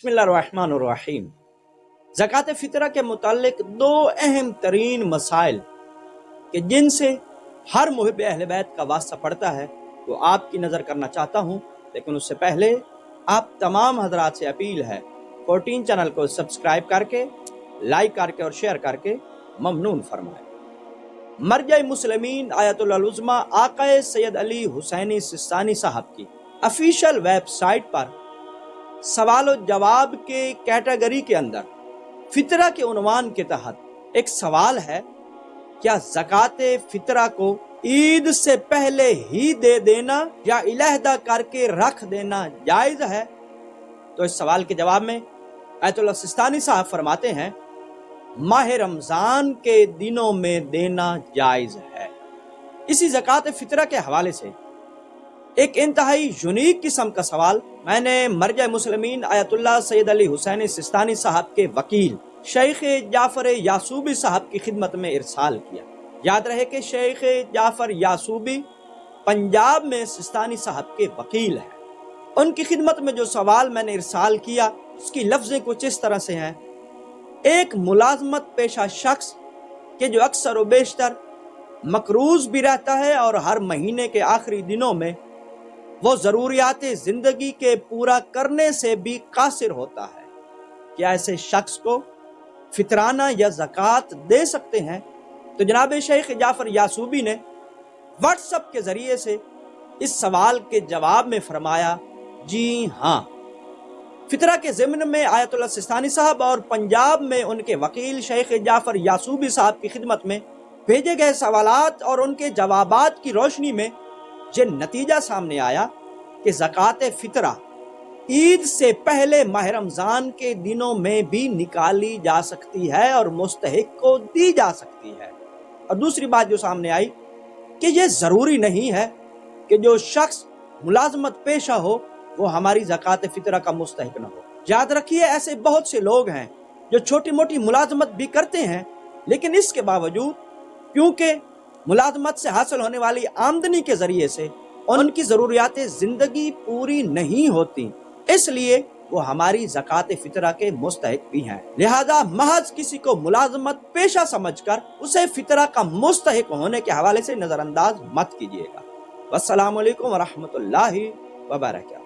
बिस्मिल्लाहिर्रहमानिर्रहीम। ज़कात फ़ितरा के मुतालिक दो अहम तरीन मसाइल कि जिनसे हर मुहिब अहले बैत का वास्ता पड़ता है वो आपकी नज़र करना चाहता हूँ, लेकिन उससे पहले आप तमाम हजरात से अपील है 14 चैनल को सब्सक्राइब करके, लाइक करके और शेयर करके ममनून फरमाएं। मरजा मुस्लिमीन आयतुल उज़्मा आक़ाए सैयद अली हुसैनी सिस्तानी साहब की ऑफिशियल वेबसाइट पर सवाल और जवाब के कैटेगरी के अंदर फितरा के उन्वान के तहत एक सवाल है, क्या ज़कात फितरा को ईद से पहले ही दे देना या इलाहदा करके रख देना जायज है? तो इस सवाल के जवाब में आयतुल्लाह सिस्तानी साहब फरमाते हैं, माह रमजान के दिनों में देना जायज है। इसी ज़कात फितरा के हवाले से एक इंतहाई यूनिक किस्म का सवाल मैंने मरजा मुस्लिमीन आयतुल्लाह सैयद अली हुसैनी सिस्तानी साहब के वकील शेख जाफर यासूबी साहब की खिदमत में इरसाल किया। याद रहे कि शेख जाफर यासूबी पंजाब में सिस्तानी साहब के वकील हैं। उनकी खिदमत में जो सवाल मैंने इरसाल किया उसकी लफ्ज़ें कुछ इस तरह से हैं। एक मुलाजमत पेशा शख्स के जो अक्सर व बेशतर मकरूज भी रहता है और हर महीने के आखिरी दिनों में वो ज़रूरियात ज़िंदगी के पूरा करने से भी कासिर होता है, क्या ऐसे शख्स को फितराना या ज़कात दे सकते हैं? तो जनाब शेख जाफर यासूबी ने व्हाट्सएप के ज़रिए से इस सवाल के जवाब में फरमाया, जी हाँ। फितरा के ज़िम्न में आयतुल्लाह सिस्तानी साहब और पंजाब में उनके वकील शेख जाफर यासूबी साहब की खिदमत में भेजे गए सवालात और उनके जवाबात की रोशनी में ये नतीजा सामने आया कि ज़कात फितरा ईद से पहले माह रमजान के दिनों में भी निकाली जा सकती है और मुस्तहिक को दी जा सकती है। और दूसरी बात जो सामने आई कि ये ज़रूरी नहीं है कि जो शख्स मुलाजमत पेशा हो वो हमारी ज़कात फितरा का मुस्तहिक न हो। याद रखिए, ऐसे बहुत से लोग हैं जो छोटी मोटी मुलाजमत भी करते हैं, लेकिन इसके बावजूद क्योंकि मुलाजमत से हासिल होने वाली आमदनी के जरिए से उनकी ज़रूरियात ज़िंदगी पूरी नहीं होती, इसलिए वो हमारी ज़कात फितरा के मुस्तहिक भी हैं। लिहाजा महज किसी को मुलाजमत पेशा समझकर उसे फितरा का मुस्तहिक होने के हवाले से नजरअंदाज मत कीजिएगा। वस्सलामु अलैकुम व रहमतुल्लाहि व बरकातहू।